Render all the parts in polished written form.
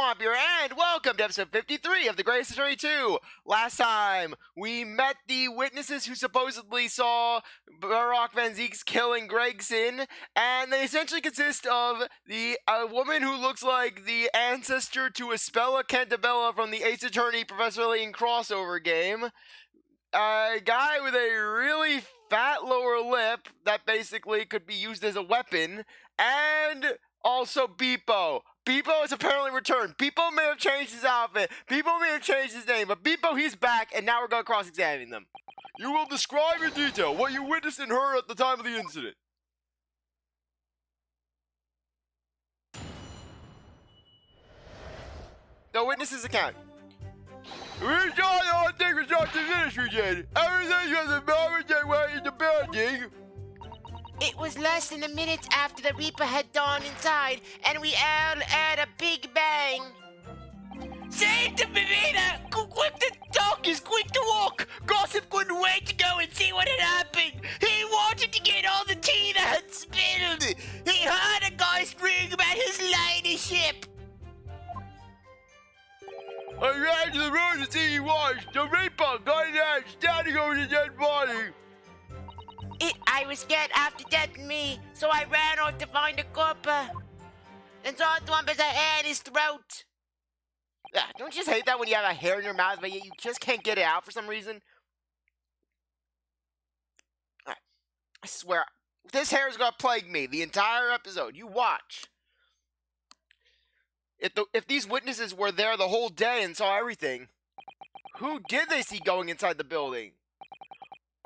CzarThwomp here, and welcome to episode 53 of The Greatest Attorney 2. Last time, we met the witnesses who supposedly saw Barok and Zieks killing Gregson, and they essentially consist of a woman who looks like the ancestor to Espella Cantabella from the Ace Attorney Professor Layton crossover game, a guy with a really fat lower lip that basically could be used as a weapon, and also Beepo. Beepo has apparently returned. Beepo may have changed his outfit. Beepo may have changed his name. But Beepo, he's back, and now we're going to cross-examine them. You will describe in detail what you witnessed and heard at the time of the incident. The witness's account. We saw all things was not the ministry did. Everything was a moment they were in the building. It was less than a minute after the Reaper had dawned inside, and we all heard a big bang. Save the Marina! Quick to talk is quick to walk! Gossip couldn't wait to go and see what had happened! He wanted to get all the tea that had spilled! He heard a guy screaming about his ladyship! I ran to the room to see he was. The Reaper got out, standing over the dead body. I was scared after death me, so I ran off to find a copper. And CzarThwomp has a hair in his throat. Yeah, don't you just hate that when you have a hair in your mouth, but you just can't get it out for some reason? I swear, this hair is gonna plague me the entire episode. You watch. If these witnesses were there the whole day and saw everything, who did they see going inside the building?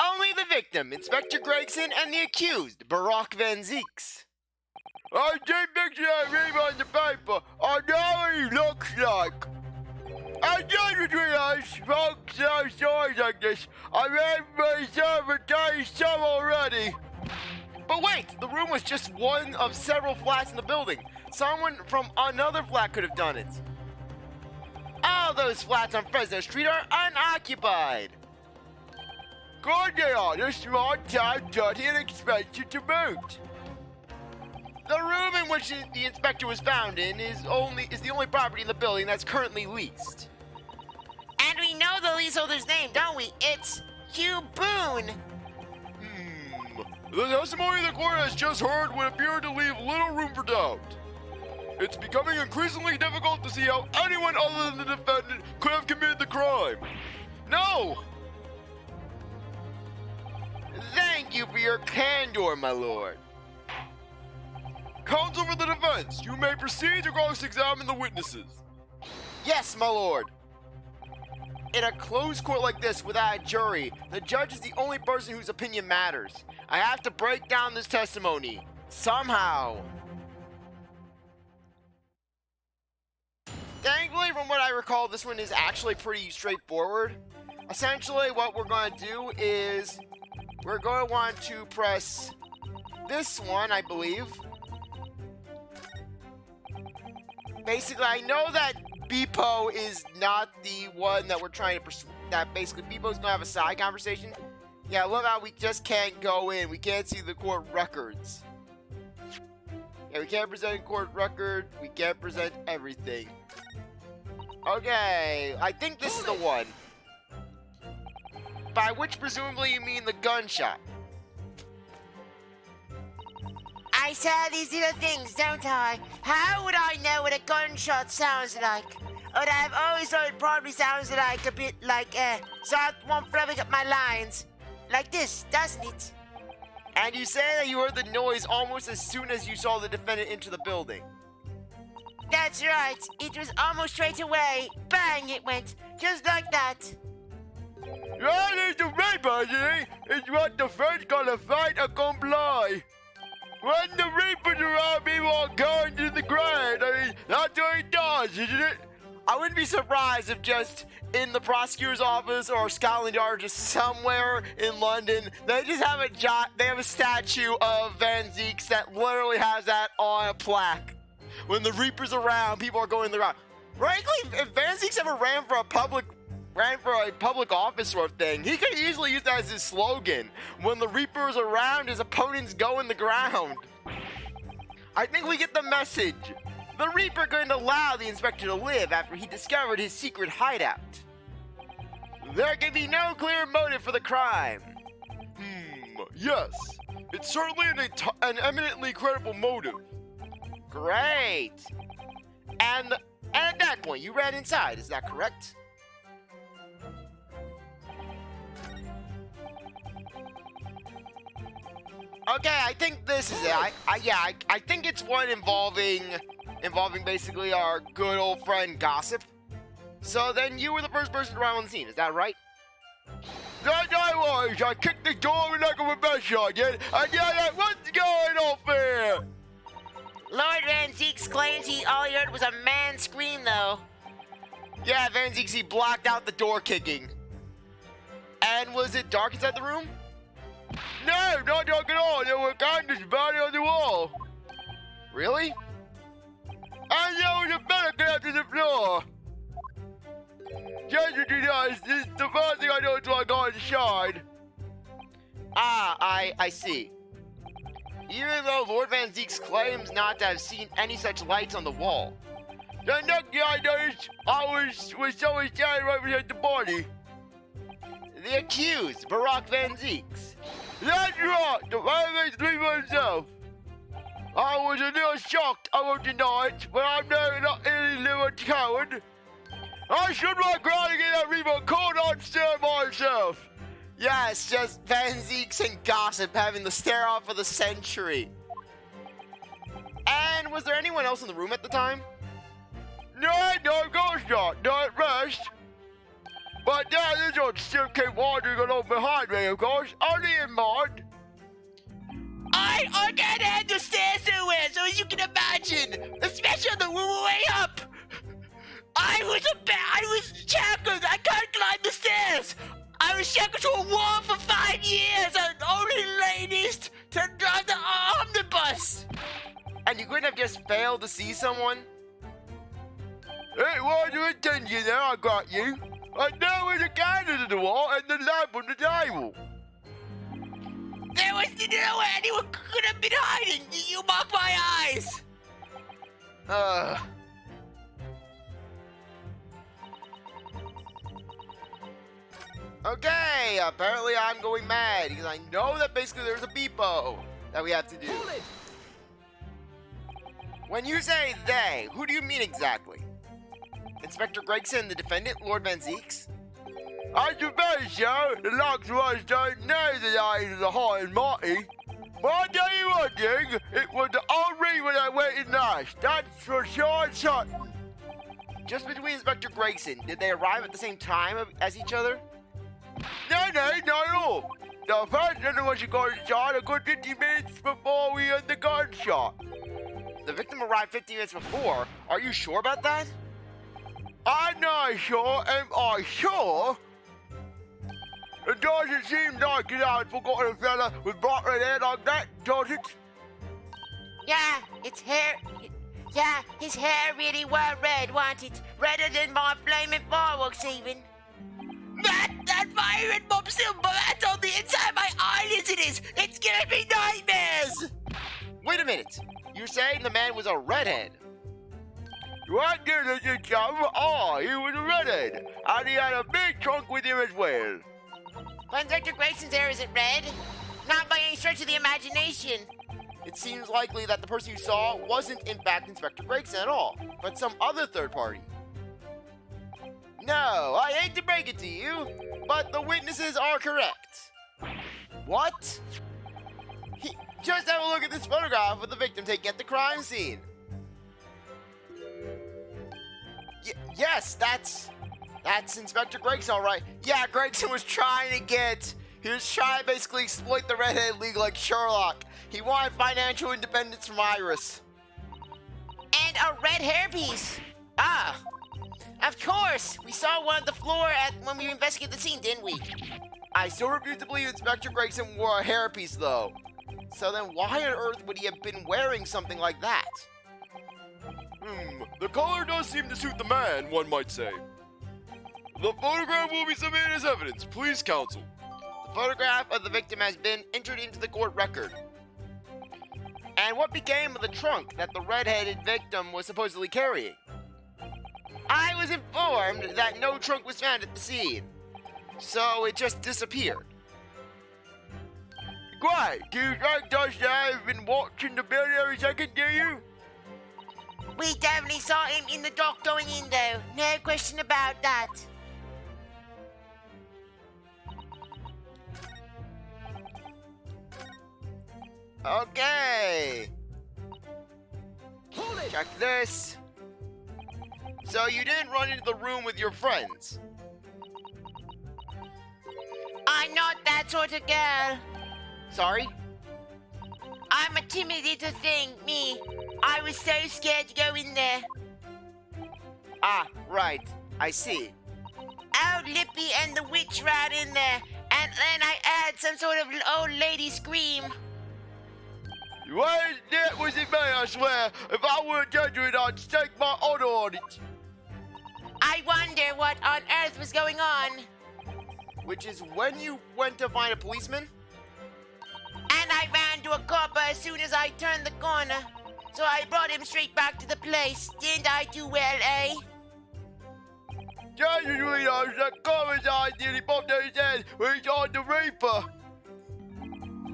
Only the victim, Inspector Gregson, and the accused, Barok Van Zieks. I did picture that name on the paper. I know what he looks like. I did between us, folks, stories like this. I read myself and tell you some already. But wait, the room was just one of several flats in the building. Someone from another flat could have done it. All those flats on Fresno Street are unoccupied. Good they are. They're small, town, dirty, and expensive to boot. The room in which the inspector was found in is the only property in the building that's currently leased. And we know the leaseholder's name, don't we? It's Hugh Boone. The testimony the court has just heard would appear to leave little room for doubt. It's becoming increasingly difficult to see how anyone other than the defendant could have committed the crime. No! Thank you for your candor, my lord. Counsel for the defense, you may proceed to cross-examine the witnesses. Yes, my lord. In a closed court like this without a jury, the judge is the only person whose opinion matters. I have to break down this testimony. Somehow. Thankfully, from what I recall, this one is actually pretty straightforward. Essentially, what we're going to do is we're going to want to press this one, I believe. Basically, I know that Beepo is not the one that we're trying to pursue. That basically Beepo's going to have a side conversation. Yeah, look how we just can't go in. We can't see the court records. Yeah, we can't present a court record. We can't present everything. Okay, I think this is the one. By which presumably you mean the gunshot. I saw these little things, don't I? How would I know what a gunshot sounds like? But I've always thought it probably sounds like a bit like CzarThwomp flubbing up my lines. Like this, doesn't it? And you say that you heard the noise almost as soon as you saw the defendant enter the building. That's right. It was almost straight away. Bang, it went. Just like that. That is the Reaper, is what the French call a fight or comply. When the Reaper's around, people are going to the ground. I mean, that's what he does, isn't it? I wouldn't be surprised if just in the prosecutor's office or Scotland Yard, just somewhere in London, they just have a statue of Van Zieks that literally has that on a plaque. When the Reaper's around, people are going to the ground. Frankly, if Van Zieks ever ran for a public office sort of thing, he could easily use that as his slogan. When the Reaper is around, his opponents go in the ground. I think we get the message. The Reaper couldn't allow the inspector to live after he discovered his secret hideout. There can be no clear motive for the crime. Yes. It's certainly an eminently credible motive. Great. And at that point, you ran inside, is that correct? Okay, I think this is it. I think it's one involving basically our good old friend Gossip. So then you were the first person around on the scene, is that right? That I was. I kicked the door like a mess, I did. And yelled, what's going on here? Lord Van Zieks claims all he heard was a man scream, though. Yeah, Van Zieks, he blocked out the door kicking. And was it dark inside the room? No, not dark at all. There were candles burning on the wall. Really? And there was a mannequin after the floor. Just to know, this is the first thing I noticed when I got inside. Ah, I see. Even though Lord Van Zieks claims not to have seen any such lights on the wall. The next thing I noticed, I was someone standing right beside the body. The accused, Barok Van Zieks. That's right, the man makes me myself. I was a little shocked, I won't deny it, but I'm not any little coward. I stood my ground against that reaper, could not stir myself. Yeah, it's just Van Zieks and Gossip having the stare off of the century. And was there anyone else in the room at the time? No, of course not, not at first. But now this one still came wandering along behind me, of course, only in mind. I can't handle stairs so well, so as you can imagine, especially on the way up. I was shackled. I can't climb the stairs. I was shackled to a wall for 5 years, and only ladies to drive the omnibus. And you couldn't have just failed to see someone? It was your intention there, I got you. And there was a candle in the wall and the lamp on the table. There was nowhere anyone could have been hiding. You mocked my eyes. Okay, apparently I'm going mad because I know that basically there's a Beepo that we have to do. When you say they, who do you mean exactly? Inspector Gregson, the defendant, Lord Van Zieks? I suppose so. The lots of us don't know the eyes of the high and mighty. But I'll tell you one thing, it was the old reaper that went in last. That's for sure and certain. Just between Inspector Gregson, did they arrive at the same time as each other? No, not at all. The first gentleman she got inside a good 50 minutes before we heard the gunshot. The victim arrived 50 minutes before. Are you sure about that? I'm not sure. Am I sure? It doesn't seem like it. I'd forgotten a fella with bright red hair like that, does it? Yeah, it's hair. Yeah, his hair really were red, wasn't it? Redder than my flaming fireworks, even. That fire in Bob Silver, that's on the inside my eyelids it is. It's giving me nightmares. Wait a minute. You're saying the man was a redhead? What did you chum? Oh, he was a redhead. And he had a big trunk with him as well. But Inspector Grayson's hair isn't red. Not by any stretch of the imagination. It seems likely that the person you saw wasn't in fact Inspector Gregson at all, but some other third party. No, I hate to break it to you, but the witnesses are correct. What? Just have a look at this photograph of the victim taken at the crime scene. Yes, that's Inspector Gregson, all right. Yeah, Gregson was trying to basically exploit the Redhead League like Sherlock. He wanted financial independence from Iris. And a red hairpiece. Ah, of course. We saw one on the floor when we investigated the scene, didn't we? I still refuse to believe Inspector Gregson wore a hairpiece, though. So then why on earth would he have been wearing something like that? The color does seem to suit the man, one might say. The photograph will be submitted as evidence. Please, counsel. The photograph of the victim has been entered into the court record. And what became of the trunk that the red-headed victim was supposedly carrying? I was informed that no trunk was found at the scene, so it just disappeared. Great. Do you think Dusty has been watching the building every second, do you? We definitely saw him in the dock going in, though. No question about that. Okay. Hold it! Check this. So you didn't run into the room with your friends? I'm not that sort of girl. Sorry? I'm a timid little thing, me. I was so scared to go in there. Ah, right. I see. Old Lippy and the witch right in there. And then I heard some sort of old lady scream. Well, that wasn't me, I swear. If I were a judge, I'd stake my honor on it. I wonder what on earth was going on. Which is when you went to find a policeman? And I ran to a copper as soon as I turned the corner. So I brought him straight back to the place. Didn't I do well, eh? Jesus, sweetheart, that cover's eye nearly popped out his head when he saw the Reaper.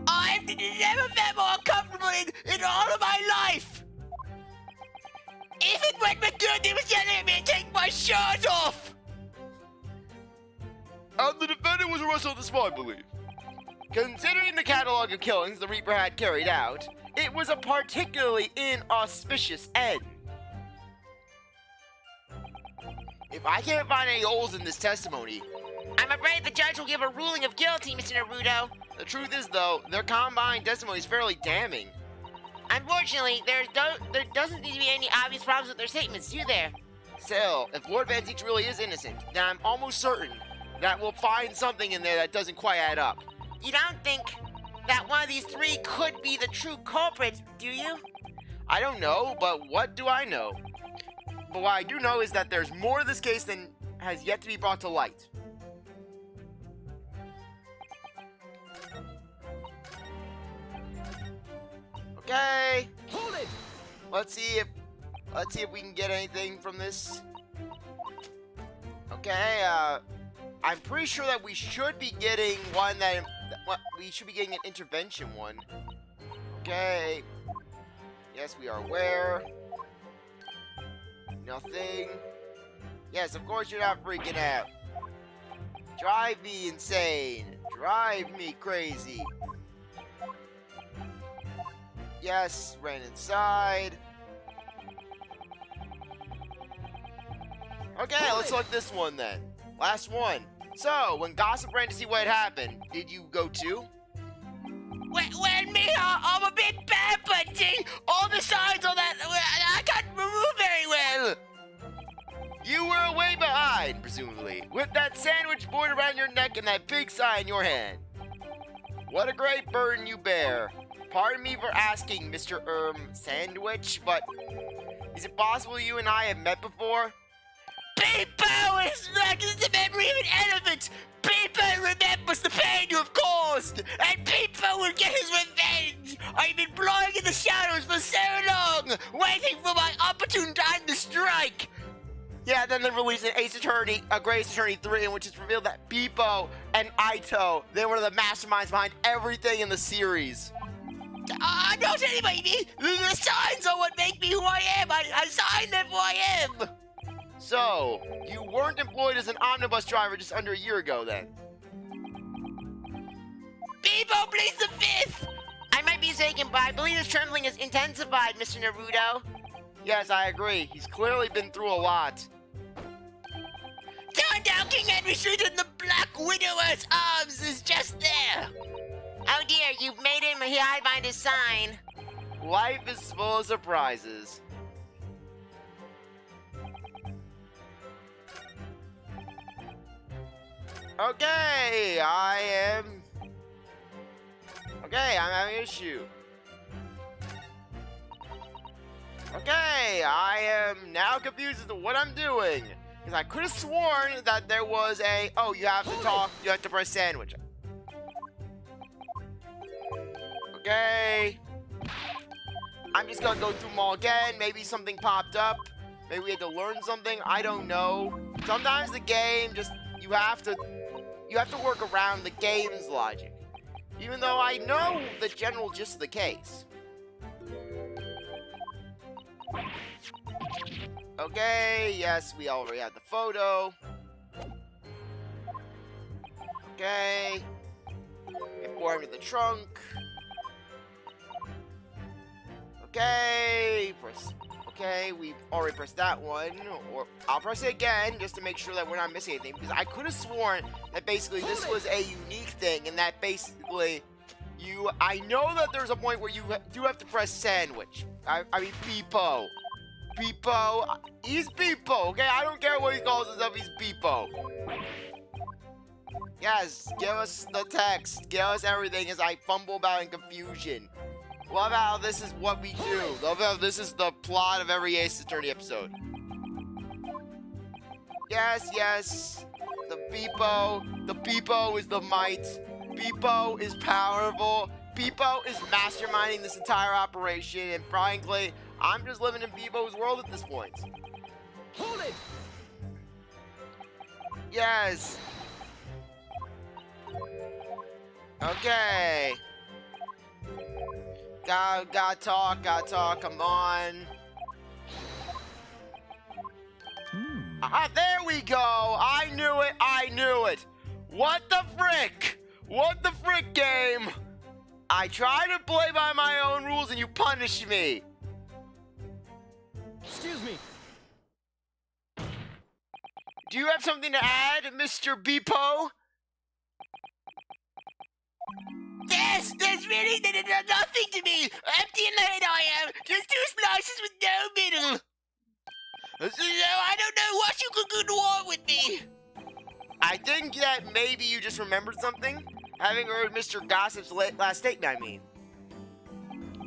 I've never felt more comfortable in all of my life! Even when McGurdy was yelling at me to take my shirt off! And the defendant was arrested on the spot, I believe. Considering the catalog of killings the Reaper had carried out, it was a particularly inauspicious end. If I can't find any holes in this testimony, I'm afraid the judge will give a ruling of guilty, Mr. Naruto. the truth is, though, their combined testimony is fairly damning. Unfortunately, there doesn't need to be any obvious problems with their statements, do there? Still, if Lord Van Zieks really is innocent, then I'm almost certain that we'll find something in there that doesn't quite add up. You don't think that one of these three could be the true culprit, do you? I don't know, but what do I know? But what I do know is that there's more to this case than has yet to be brought to light. Okay. Hold it! Let's see if we can get anything from this. Okay, I'm pretty sure that we should be getting one we should be getting an intervention one. Okay. Yes, we are aware. Nothing. Yes, of course you're not freaking out. Drive me insane. Drive me crazy. Yes, ran inside. Okay, let's look at this one then. Last one. So, when Gossip ran to see what had happened, did you go too? Well, me, I'm a bit bad, but see, all the signs on that, I can't move very well. You were way behind, presumably, with that sandwich board around your neck and that big sign in your hand. What a great burden you bear. Pardon me for asking, Mr. Sandwich, but is it possible you and I have met before? Beepo is like the memory of an elephant. Beepo remembers the pain you have caused, and Beepo will get his revenge. I've been blowing in the shadows for so long, waiting for my opportune time to strike. Yeah, then they released an Great Attorney 3, in which it's revealed that Beepo and Aito, they were the masterminds behind everything in the series. Don't anybody. The signs are what make me who I am. I signed them who I am. So, you weren't employed as an omnibus driver just under a year ago, then? Beepo pleads the fifth. I might be mistaken, but I believe his trembling has intensified, Mr. Naruto. Yes, I agree. He's clearly been through a lot. Turn down King Henry Street and the Black Widower's arms is just there. Oh dear, you've made him hide behind his sign. Life is full of surprises. Okay, I'm having an issue. Okay, I am now confused as to what I'm doing. Because I could have sworn that there was a, oh, you have to talk, you have to press sandwich. Okay. I'm just gonna go through them all again. Maybe something popped up. Maybe we had to learn something. I don't know. Sometimes the game just you have to work around the game's logic. Even though I know the general gist of the case. Okay, yes, we already had the photo. Okay. Pour him to the trunk. Okay. Okay, we've already pressed that one. Or I'll press it again just to make sure that we're not missing anything. Because I could have sworn that basically this was a unique thing. And that basically I know that there's a point where you do have to press sandwich. I mean Beepo. Beepo. He's Beepo, okay? I don't care what he calls himself. He's Beepo. Yes, give us the text. Give us everything as I fumble about in confusion. Love how this is what we do. Love how this is the plot of every Ace Attorney episode. Yes, yes. The Beepo is the might. Beepo is powerful. Beepo is masterminding this entire operation. And frankly, I'm just living in Beepo's world at this point. Hold it! Yes. Okay. Gotta talk, come on. Ah, there we go. I knew it. What the frick? What the frick, game? I try to play by my own rules and you punish me. Excuse me. Do you have something to add, Mr. Beepo? There's really nothing to me. Empty in the head I am. Just two slices with no middle. So I don't know what you could want with me. I think that maybe you just remembered something. Having heard Mr. Gossip's last statement, I mean.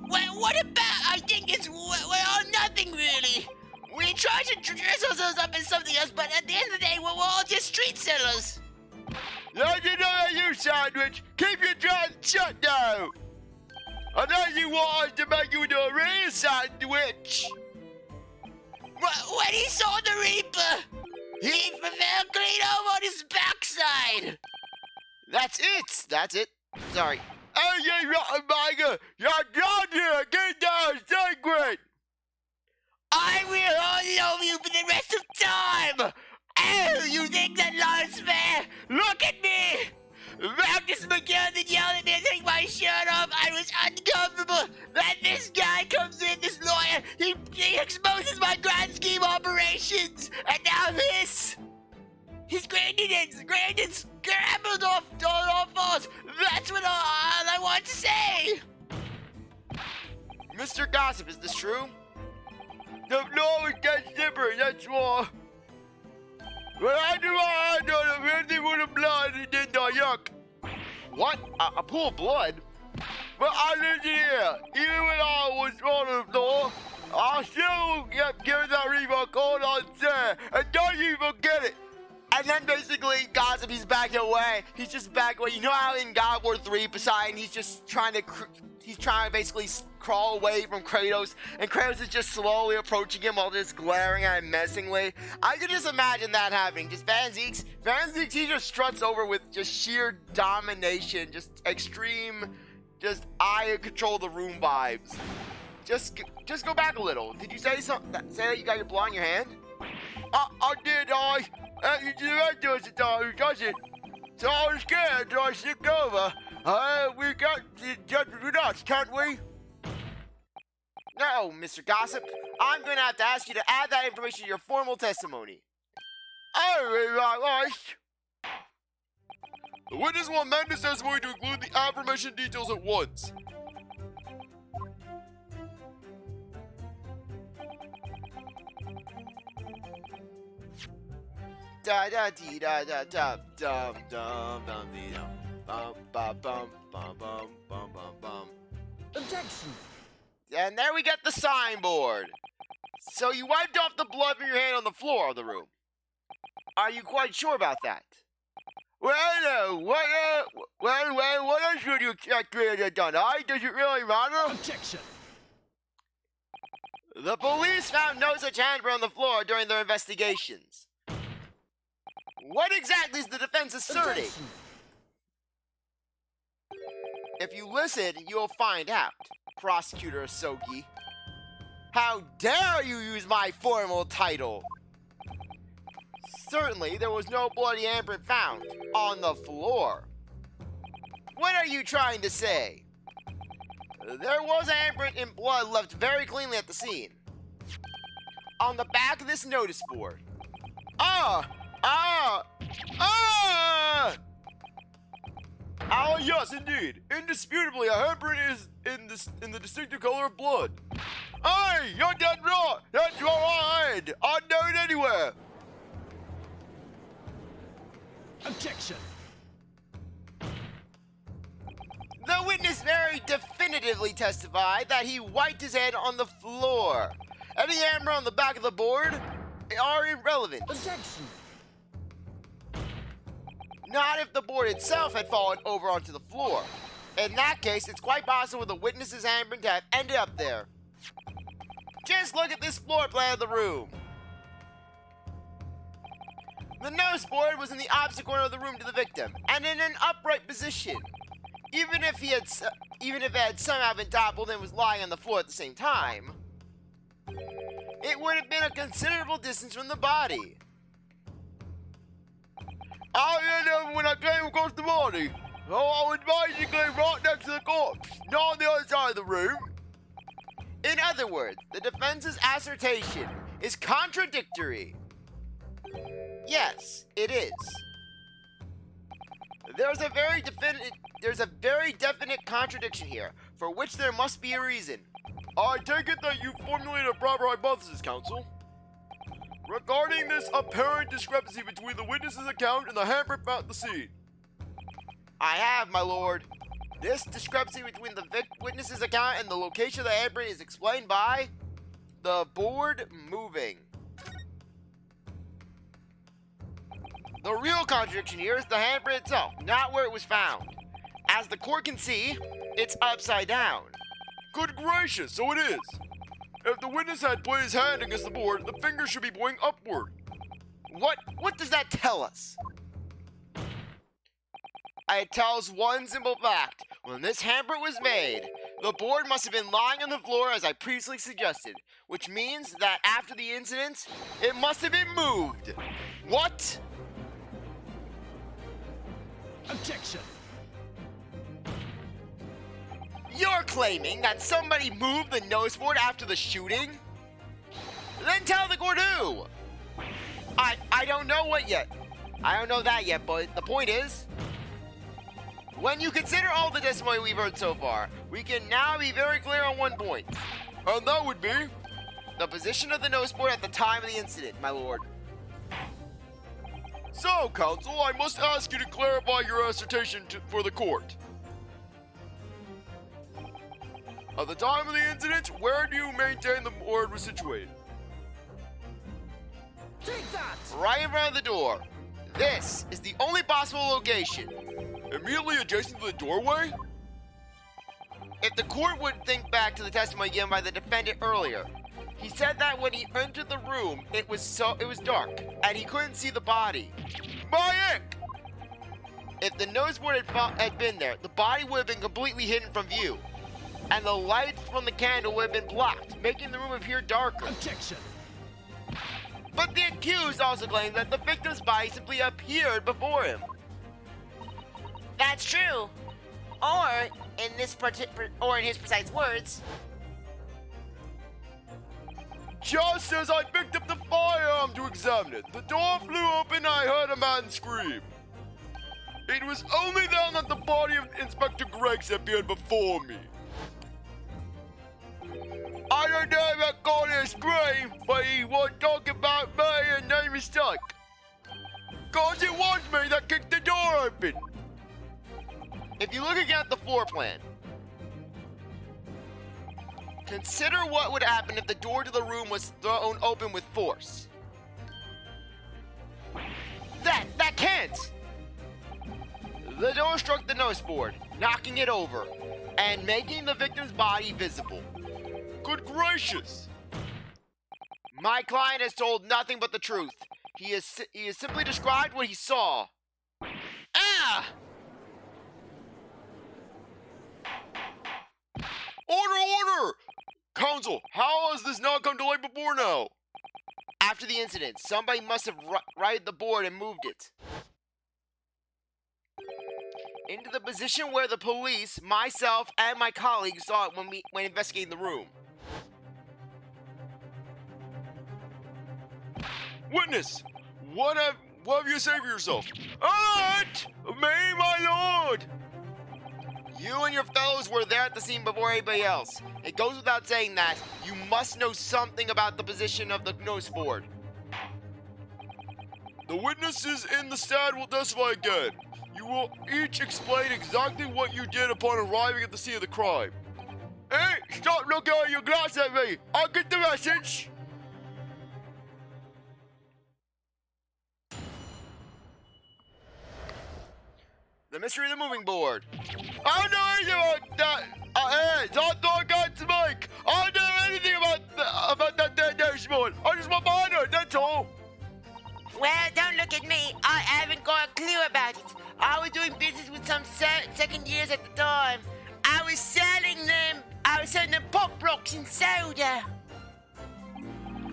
Well, what about I think it's well nothing really. We try to dress ourselves up as something else, but at the end of the day, we're all just street sellers. Don't you know that you sandwich? Keep your trap shut now! I know you want us to make you into a real sandwich! When he saw the Reaper, he fell clean over on his backside! That's it. Sorry. Oh, you rotten bagger! You're down here! Get down, secret! I will all love you for the rest of time! Oh, you think that life's fair? Look at me! Marcus McGurn yelled at me to take my shirt off. I was uncomfortable. Then this guy comes in, this lawyer. He exposes my grand scheme operations. And now this. His grandkids scrambled off all fours. That's what all I want to say. Mr. Gossip, is this true? The floor is getting slippery, that's why. Well, I know the really would have blood and then the yuck. What? A pool of blood? But I lived here. Even when I was on the floor, I still kept giving that Reaper a call on there. And don't you forget it. And then basically, Gossip, he's backing away. He's just backing away. You know how in God War 3, Poseidon, he's just trying to basically crawl away from Kratos, and Kratos is just slowly approaching him while just glaring at him menacingly. I could just imagine that happening. Just Van Zieks, he just struts over with just sheer domination, just extreme, just I control the room vibes. Just go back a little. Did you say something? Say that you got your blood on your hand? I did, you do that to us at times, does it? So I was scared, so I slipped over. We got the judgment with us, can't we? No, Mr. Gossip. I'm going to have to ask you to add that information to your formal testimony. Oh, right. The witness will amend his testimony to include the aforementioned details at once. Da da dee da da da dum dum dum dee dum bum bum bum bum bum bum bum bum. Objection. And there we get the signboard. So you wiped off the blood from your hand on the floor of the room. Are you quite sure about that? Well, what else would you expect me to have done? Does it really matter? Objection. The police found no such handprint on the floor during their investigations. What exactly is the defense asserting? If you listen, you'll find out, Prosecutor Asogi. How dare you use my formal title? Certainly, there was no bloody handprint found on the floor. What are you trying to say? There was a handprint in blood left very cleanly at the scene. On the back of this notice board. Ah, yes, indeed. Indisputably, a handprint is in the distinctive color of blood. Hey, you're dead right. That's right. I'd know it anywhere. Objection. The witness very definitively testified that he wiped his head on the floor. Any hammer on the back of the board are irrelevant. Objection. Not if the board itself had fallen over onto the floor. In that case, it's quite possible the witness's handprint to have ended up there. Just look at this floor plan of the room. The nose board was in the opposite corner of the room to the victim, and in an upright position. Even if it had somehow been toppled and was lying on the floor at the same time, it would have been a considerable distance from the body. I know when I came across the body. So I was basically right next to the corpse, not on the other side of the room. In other words, the defense's assertion is contradictory. Yes, it is. There's a very definite contradiction here, for which there must be a reason. I take it that you formulated a proper hypothesis, counsel. Regarding this apparent discrepancy between the witness's account and the handprint found at the scene. I have, my lord. This discrepancy between the witness's account and the location of the handprint is explained by the board moving. The real contradiction here is the handprint itself, not where it was found. As the court can see, it's upside down. Good gracious, so it is. If the witness had put his hand against the board, the finger should be pointing upward. What does that tell us? It tells one simple fact. When this handprint was made, the board must have been lying on the floor as I previously suggested, which means that after the incident, it must have been moved. What? Objection. You're claiming that somebody moved the noseboard after the shooting? Then tell the court who! I don't know what yet. I don't know that yet, but the point is, when you consider all the testimony we've heard so far, we can now be very clear on one point. And that would be the position of the noseboard at the time of the incident, my lord. So, counsel, I must ask you to clarify your assertion for the court. At the time of the incident, where do you maintain the board was situated? Take that! Right in front of the door. This is the only possible location. Immediately adjacent to the doorway? If the court would think back to the testimony given by the defendant earlier, he said that when he entered the room, it was dark, and he couldn't see the body. My ick! If the noseboard had been there, the body would have been completely hidden from view, and the light from the candle would have been blocked, making the room appear darker. Objection. But the accused also claims that the victim's body simply appeared before him. That's true. Or in his precise words, Just as I picked up the firearm to examine it, the door flew open and I heard a man scream. It was only then that the body of Inspector Gregson appeared before me. I don't know about calling a scream, but he was talking about me and no mistake. Cause it was me that kicked the door open. If you look again at the floor plan, consider what would happen if the door to the room was thrown open with force. That can't! The door struck the noseboard, knocking it over, and making the victim's body visible. Good gracious! My client has told nothing but the truth. He has simply described what he saw. Ah! Order! Counsel, how has this not come to light before now? After the incident, somebody must have righted the board and moved it into the position where the police, myself, and my colleagues saw it when investigating the room. Witness, what have you to say for yourself? Me, my lord! You and your fellows were there at the scene before anybody else. It goes without saying that you must know something about the position of the notice board. The witnesses in the stand will testify again. You will each explain exactly what you did upon arriving at the scene of the crime. Hey, stop looking out your glass at me! I get the message! The mystery of the moving board. I don't know anything about that! CzarThwomp got to make! I don't know anything about that noticeboard! I just want behind it, that's all! Well, don't look at me. I haven't got a clue about it. I was doing business with some second years at the time. I was selling them pop rocks and soda.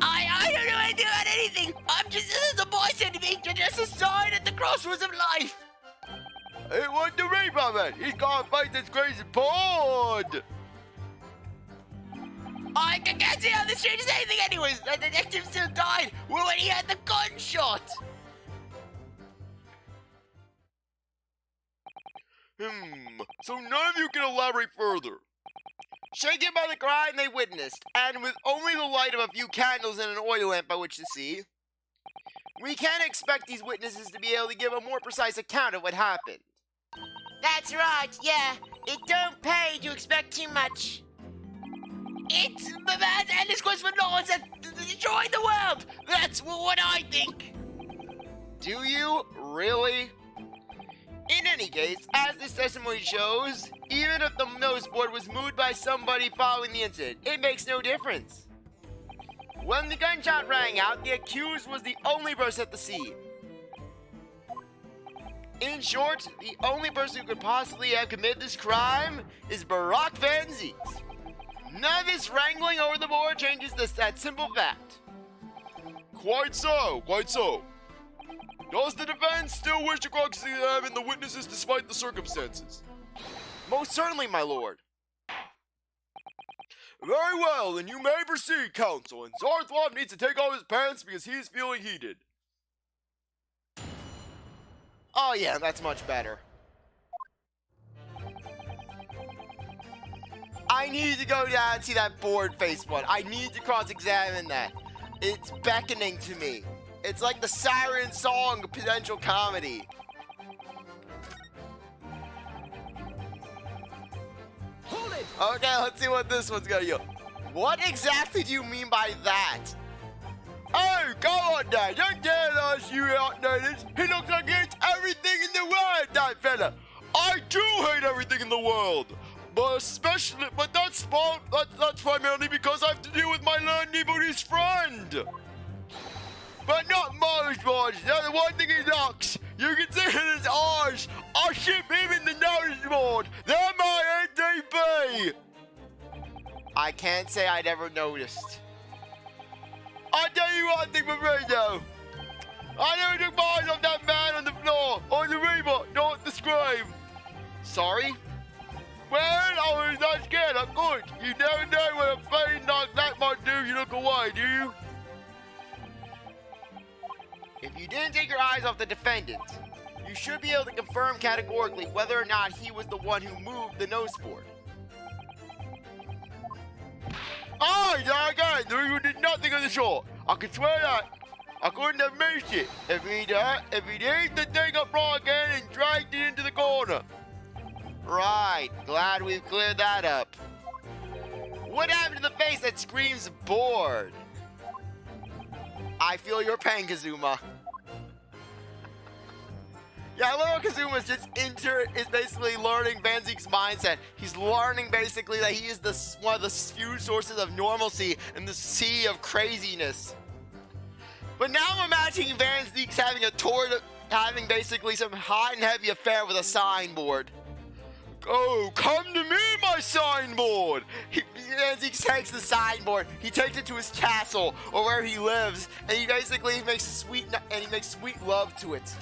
I don't know anything about anything. I'm just, the boy said to me, just a sign at the crossroads of life. It wasn't the Reaper, man! He's got a face that's crazy bored! I can't see how this changes anything anyways. The detective still died when he had the gunshot. So none of you can elaborate further. Shaken by the crime they witnessed, and with only the light of a few candles and an oil lamp by which to see, we can't expect these witnesses to be able to give a more precise account of what happened. That's right, yeah. It don't pay to expect too much. It's the man's endless quest for knowledge that destroyed the world. That's what I think. Do you really? In any case, as this testimony shows, even if the notice board was moved by somebody following the incident, it makes no difference. When the gunshot rang out, the accused was the only person at the scene. In short, the only person who could possibly have committed this crime is Barok Van Zieks. None of this wrangling over the board changes that simple fact. Quite so. Does the defense still wish to cross-examine the witnesses despite the circumstances? Most certainly, my lord. Very well, then you may proceed, counsel, and CzarThwomp needs to take off his pants because he's feeling heated. Oh yeah, that's much better. I need to go down and see that board face one. I need to cross-examine that. It's beckoning to me. It's like the siren song of potential comedy. Hold it. Okay, let's see what this one's gonna do. What exactly do you mean by that? Oh, come on now, don't tell us you don't know this. He looks like he hates everything in the world, that fella. I do hate everything in the world, but that's primarily because I have to deal with my learned Djibouti's friend. But not most boys. That's the one thing he lacks. You can see in his eyes. I ship him in the notice board. They're my NTP. I can't say I'd ever noticed. I'll tell you one thing for me, though. I never took my eyes off that man on the floor, or the Reaper, not the Scream. Sorry? Well, I was not scared, of course. You never know what a fade like that might do if you look away, do you? If you didn't take your eyes off the defendant, you should be able to confirm categorically whether or not he was the one who moved the notice board. The Reaper did nothing of the sort. I can swear that. I couldn't have missed it if he'd aimed the thing up right again and dragged it into the corner. Right, glad we've cleared that up. What happened to the face that screams bored? I feel your pain, Kazuma. Yeah, little Kazuma's just is basically learning Van Zieks' mindset. He's learning basically that he is one of the few sources of normalcy in the sea of craziness. But now I'm imagining Van Zieks having basically some hot and heavy affair with a signboard. Oh, come to me, my signboard! Van Zieks takes the signboard, he takes it to his castle or where he lives, and he basically makes sweet love to it.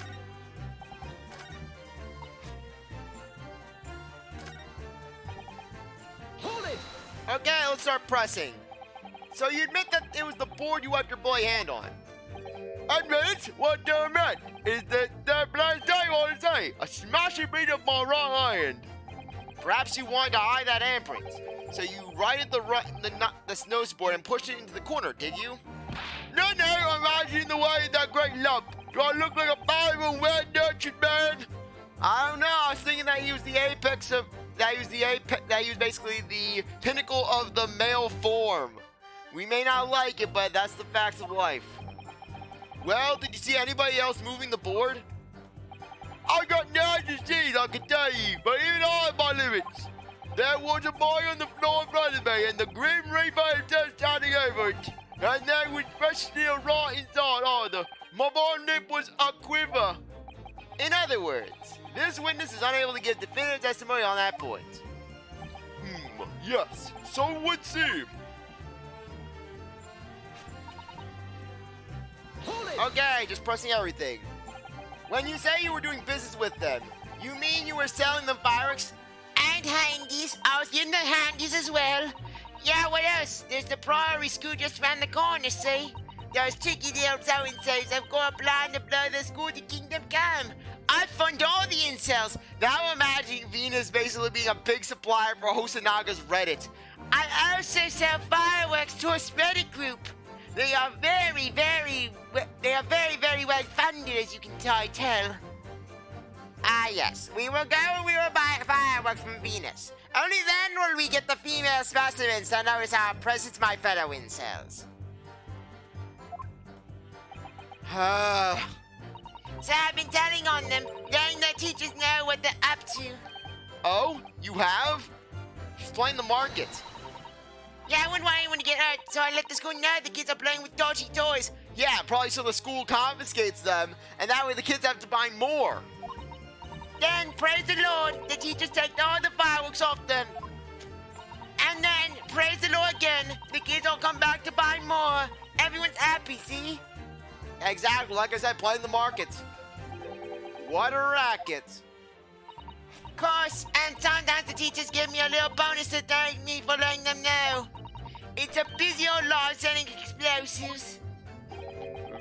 Hold it! Okay, let's start pressing. So you admit that it was the board you wiped your boy hand on? Admit? What do you mean? Is the blind day all the day? A smashing beat of my right hand. Perhaps you wanted to hide that handprint, so you righted the noticeboard and pushed it into the corner, did you? No, I'm imagining the way of that great lump. Do I look like a Bible well-nurtured man? I don't know. I was thinking that he was basically the pinnacle of the male form. We may not like it, but that's the facts of life. Well, did you see anybody else moving the board? I got nothing to see, I can tell you, but even I have my limits. There was a boy on the floor in front of me, and the Grim Reaper was just standing over it. And there was fresh steel right inside either. My bottom lip was a quiver. In other words, this witness is unable to give definitive testimony on that point. Yes, so it would seem. Okay, just pressing everything. When you say you were doing business with them, you mean you were selling them fireworks? And handies. I was getting the handies as well. Yeah, what else? There's the Priory school just round the corner, see? Those tricky little so-and-sos have got a plan to blow the school to kingdom come. I fund all the incels. Now I'm imagining Venus basically being a big supplier for Hosanaga's Reddit. I also sell fireworks to a Reddit group. They are very, very well funded, as you can tell. Ah, yes. We will go and we will buy fireworks from Venus. Only then will we get the female specimens to notice our presence, my fellow incels. So I've been telling on them, letting the teachers know what they're up to. Oh, you have? Explain the market. Yeah, I wouldn't want anyone to get hurt, so I let the school know the kids are playing with dodgy toys. Yeah, probably so the school confiscates them, and that way the kids have to buy more. Then, praise the Lord, the teachers take all the fireworks off them. And then, praise the Lord again, the kids all come back to buy more. Everyone's happy, see? Exactly, like I said, playing the market. What a racket. Of course, and sometimes the teachers give me a little bonus to thank me for letting them know. It's a busy old life selling explosives.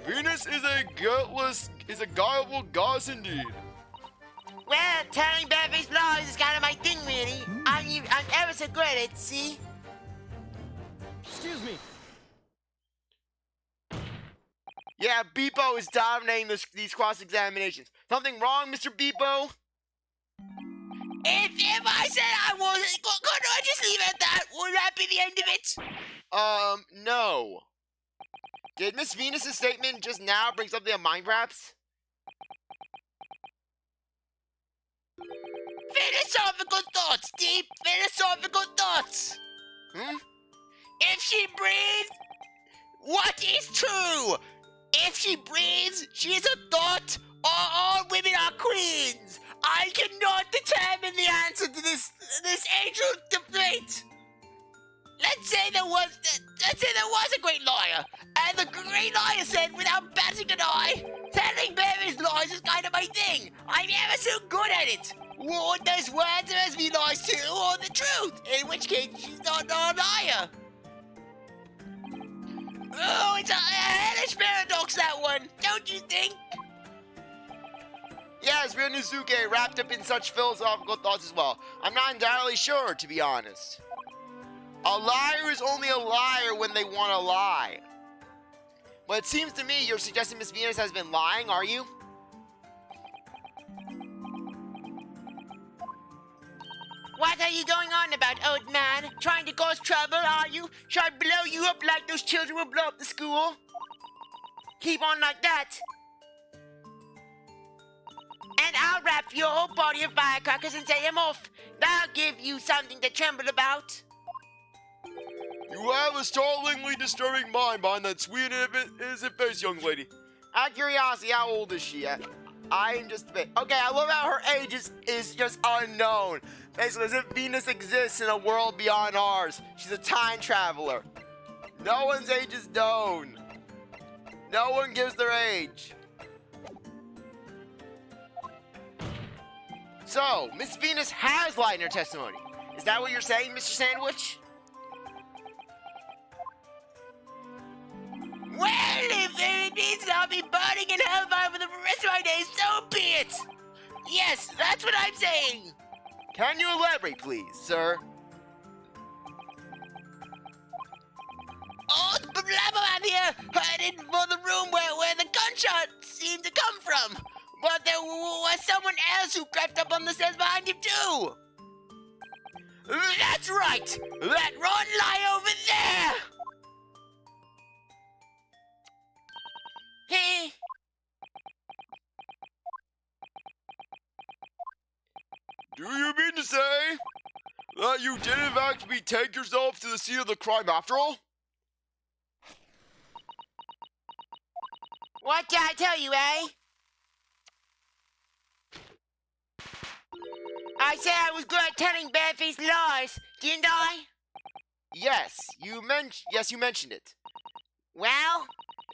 Venus is a gullible goddess indeed. Well, telling Beverly's lies is kind of my thing, really. I'm ever so good at it, see? Excuse me. Yeah, Beepo is dominating these cross-examinations. Something wrong, Mr. Beepo? If I said I wasn't, couldn't I just leave it at that? Would that be the end of it? No. Did Miss Venus's statement just now bring something to mind, perhaps? Philosophical thoughts, deep philosophical thoughts. If she breathes, what is true? If she breathes, she is a thought, or all women are queens. I cannot determine the answer to this ancient debate. Let's say there was a great liar, and the great liar said, without batting an eye, telling Mary's lies is kind of my thing. I'm ever so good at it. Would those words are as me lies too, or the truth? In which case, she's not a liar. Oh, it's a hellish paradox, that one, don't you think? Yes, real Nizuke wrapped up in such philosophical thoughts as well. I'm not entirely sure, to be honest. A liar is only a liar when they want to lie. But it seems to me you're suggesting Miss Venus has been lying, are you? What are you going on about, old man? Trying to cause trouble, are you? Should I blow you up like those children will blow up the school? Keep on like that. And I'll wrap your whole body in firecrackers and set them off. That'll give you something to tremble about. You have a startlingly disturbing mind behind that sweet and innocent face, young lady. Out of curiosity, how old is she at? I'm just okay. I love how her age is just unknown. Basically, as if Venus exists in a world beyond ours. She's a time traveler. No one's age is known. No one gives their age. So, Miss Venus has lied in her testimony. Is that what you're saying, Mr. Sandwich? Well, if it means that I'll be burning in hellfire for the rest of my days, so be it. Yes, that's what I'm saying. Can you elaborate, please, sir? Oh, the blabberman here headed for the room where the gunshot seemed to come from. But there was someone else who crept up on the stairs behind him, too. That's right. That rotten lie over there. Hey. Do you mean to say that you did in fact betake yourself to the scene of the crime after all? What did I tell you, eh? I said I was good at telling barefaced lies, didn't I? Yes, you mentioned it. Well,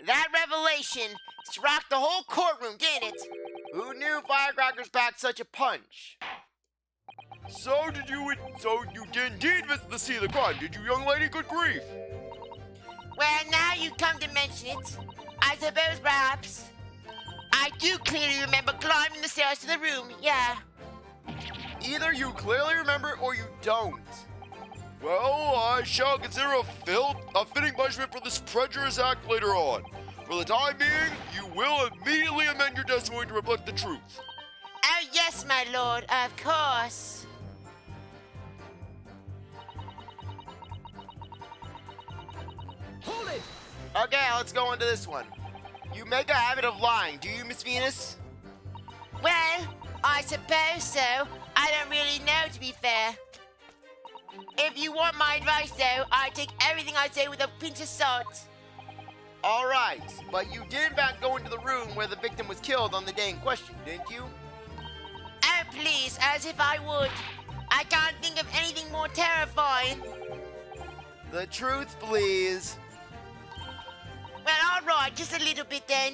that revelation rocked the whole courtroom, didn't it? Who knew firecrackers packed such a punch? So you did indeed visit the scene of the crime, did you, young lady? Good grief. Well, now you come to mention it, I suppose perhaps. I do clearly remember climbing the stairs to the room, yeah. Either you clearly remember it or you don't. Well, I shall consider a fitting punishment for this treacherous act later on. For the time being, you will immediately amend your testimony to reflect the truth. Oh, yes, my lord, of course. Hold it! Okay, let's go into this one. You make a habit of lying, do you, Miss Venus? Well, I suppose so. I don't really know, to be fair. If you want my advice, though, I take everything I say with a pinch of salt. All right, but you did in fact go into the room where the victim was killed on the day in question, didn't you? Oh, please, as if I would. I can't think of anything more terrifying. The truth, please. Well, all right, just a little bit then.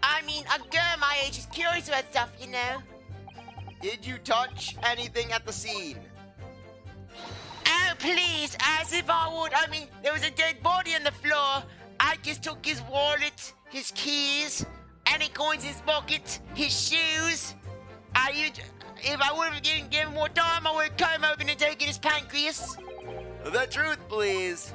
I mean, a girl my age is curious about stuff, you know. Did you touch anything at the scene? Oh, please, as if I would. I mean, there was a dead body on the floor. I just took his wallet, his keys, any coins in his pocket, his shoes. If I would have given more time, I would have come open and taken his pancreas. The truth, please.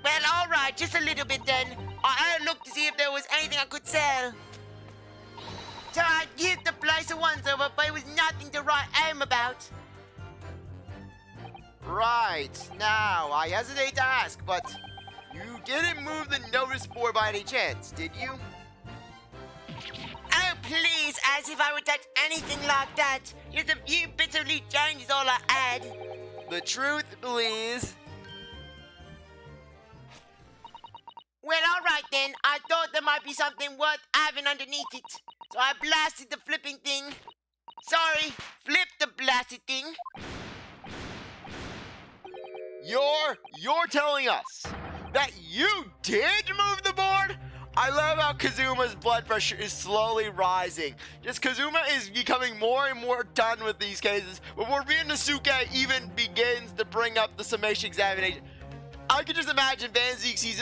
Well, all right, just a little bit then. I had a look to see if there was anything I could sell. So I give the place a once-over, but it was nothing to write home about. Right, now, I hesitate to ask, but you didn't move the notice board by any chance, did you? Oh, please, as if I would touch anything like that. Just a few bits of loose change is all I had. The truth, please. Well, all right then. I thought there might be something worth having underneath it. So I blasted the flipping thing. Sorry, flip the blasted thing. You're telling us that you did move the board? I love how Kazuma's blood pressure is slowly rising. Just Kazuma is becoming more and more done with these cases. Before Ryunosuke even begins to bring up the summation examination, I can just imagine Van Zieks, he's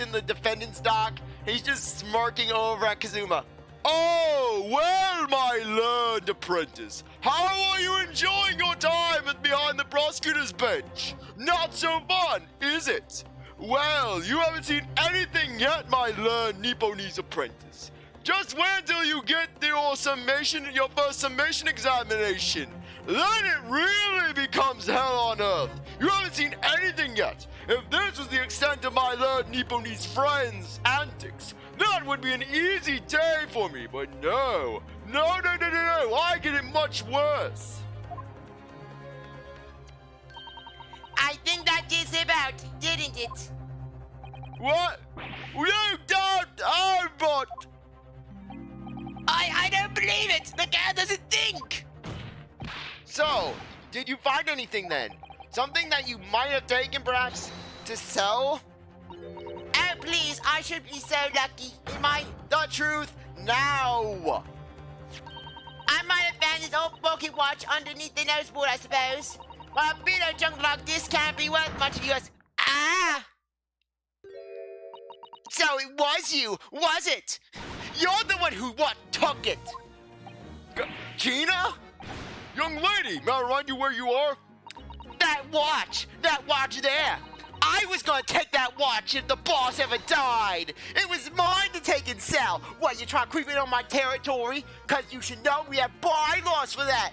in the defendant's dock. He's just smirking over at Kazuma. Oh, well, my learned apprentice, how are you enjoying your time behind the prosecutor's bench? Not so fun, is it? Well, you haven't seen anything yet, my learned Nipponese apprentice. Just wait until you get your first summation examination. Then it really becomes hell on earth. You haven't seen anything yet. If this was the extent of my learned Nipponese friends' antics, that would be an easy day for me, but no. No, I get it much worse. I think that is about, didn't it? What? You don't but I don't believe it! The cat doesn't think! So, did you find anything then? Something that you might have taken, perhaps, to sell? Oh, please, I should be so lucky. Am I? The truth now! I might have found this old pocket watch underneath the noseboard, I suppose. Well, a bit of junk like this can't be worth much to us. Ah! So it was you, was it? You're the one who, took it? Gina? Young lady, may I remind you where you are? That watch there. I was gonna take that watch if the boss ever died. It was mine to take and sell. What, you trying to creep in on my territory? Cause you should know we have bylaws for that.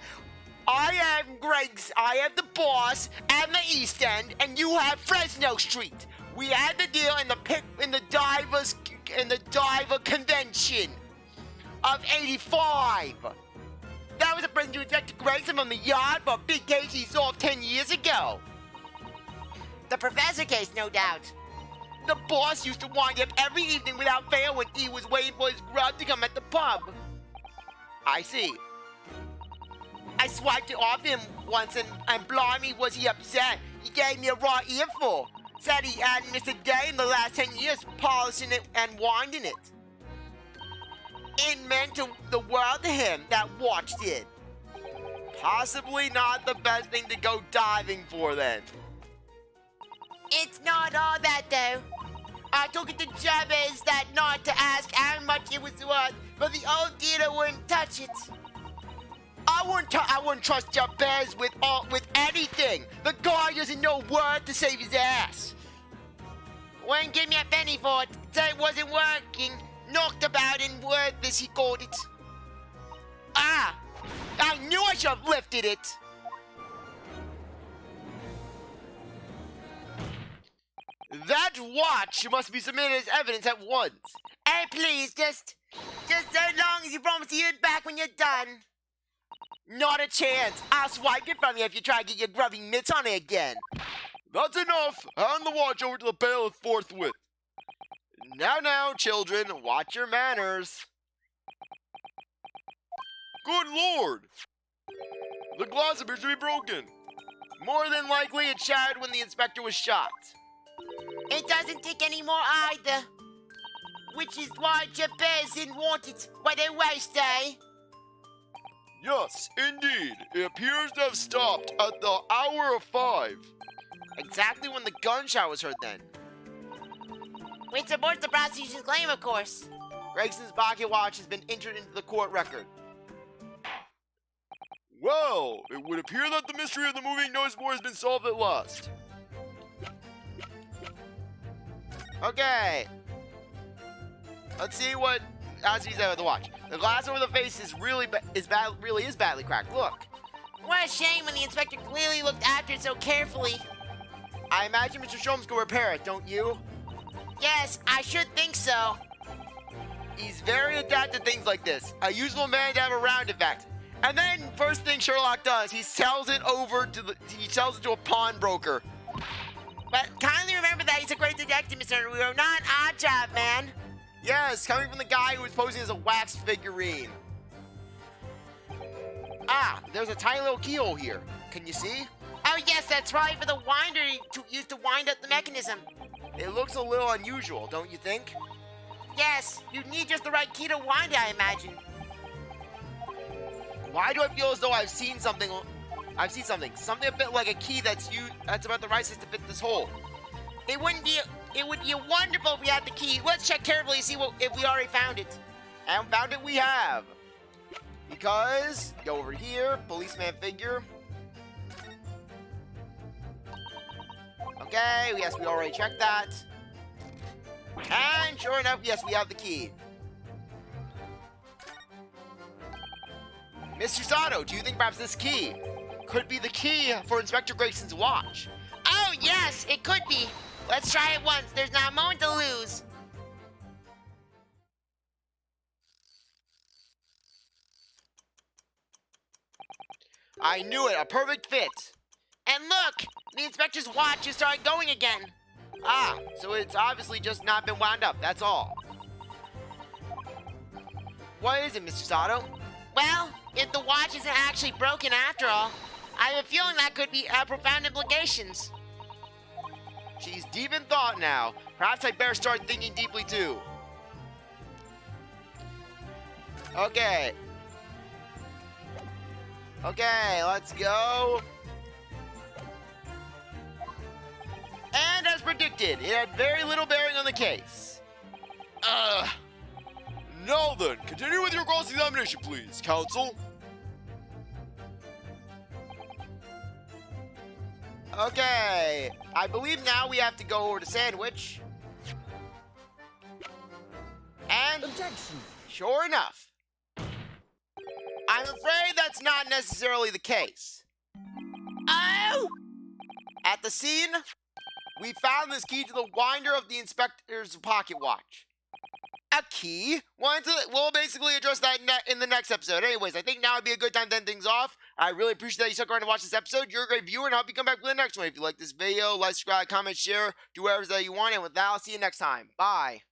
I am the boss at the East End, and you have Fresno Street. We had the deal in the diver convention of '85. That was a present to Inspector Gregson on the yard for a big case he solved 10 years ago. The professor case, no doubt. The boss used to wind up every evening without fail when he was waiting for his grub to come at the pub. I see. I swiped it off him once and blimey was he upset. He gave me a raw earful. Said he hadn't missed a day in the last 10 years polishing it and winding it. It meant the world to him, that watch did. Possibly not the best thing to go diving for then. It's not all that, though. I took it to Jabez that night to ask how much it was worth, but the old dealer wouldn't touch it. I wouldn't trust Jabez with anything. The guy doesn't know word to save his ass. Wouldn't give me a penny for it. Said it wasn't working. Knocked about and worthless, he called it. Ah! I knew I should have lifted it. That watch must be submitted as evidence at once. Hey, please, just so long as you promise to give it back when you're done. Not a chance. I'll swipe it from you if you try to get your grubby mitts on it again. That's enough. Hand the watch over to the bailiff forthwith. Now, children, watch your manners. Good Lord! The glass appears to be broken. More than likely, it shattered when the inspector was shot. It doesn't tick anymore either. Which is why Jabez didn't want it. What a waste, eh? Yes, indeed. It appears to have stopped at the hour of 5. Exactly when the gunshot was heard then. Which supports the prosecution's claim, of course. Gregson's pocket watch has been entered into the court record. Well, it would appear that the mystery of the moving noticeboard has been solved at last. Okay. Let's see what has to be said with the watch. The glass over the face is really badly cracked. Look. What a shame when the inspector clearly looked after it so carefully. I imagine Mr. Sholmes could repair it, don't you? Yes, I should think so. He's very adept at things like this. A useful man to have around, in fact. And then, first thing Sherlock does, he sells it to a pawnbroker. But kindly remember that he's a great detective, Mr. Naruto, not an odd job, man. Yes, coming from the guy who was posing as a wax figurine. Ah, there's a tiny little keyhole here. Can you see? Oh yes, that's right, for the winder used to wind up the mechanism. It looks a little unusual, don't you think? Yes, you need just the right key to wind it, I imagine. Why do I feel as though I've seen something a bit like a key that's about the right size to fit this hole. It would be wonderful if we had the key. Let's check carefully to see if we already found it. And found it we have. Because, go over here, policeman figure. Okay, yes, we already checked that. And sure enough, yes, we have the key. Mr. Sato, do you think perhaps this key could be the key for Inspector Gregson's watch? Oh, yes, it could be. Let's try it once. There's not a moment to lose. I knew it, a perfect fit. And look, the inspector's watch has started going again. Ah, so it's obviously just not been wound up, that's all. What is it, Mr. Sato? Well, if the watch isn't actually broken after all, I have a feeling that could be profound implications. She's deep in thought now. Perhaps I better start thinking deeply too. Okay. Okay, let's go. And as predicted, it had very little bearing on the case. Now then, continue with your cross-examination, please, counsel. Okay, I believe now we have to go over to Sandwich. And Objection. sure enough, I'm afraid that's not necessarily the case. Oh! At the scene, we found this key to the winder of the inspector's pocket watch. A key? We'll basically address that in the next episode. Anyways, I think now would be a good time to end things off. I really appreciate that you stuck around to watch this episode. You're a great viewer, and I hope you come back for the next one. If you like this video, like, subscribe, comment, share, do whatever that you want. And with that, I'll see you next time. Bye.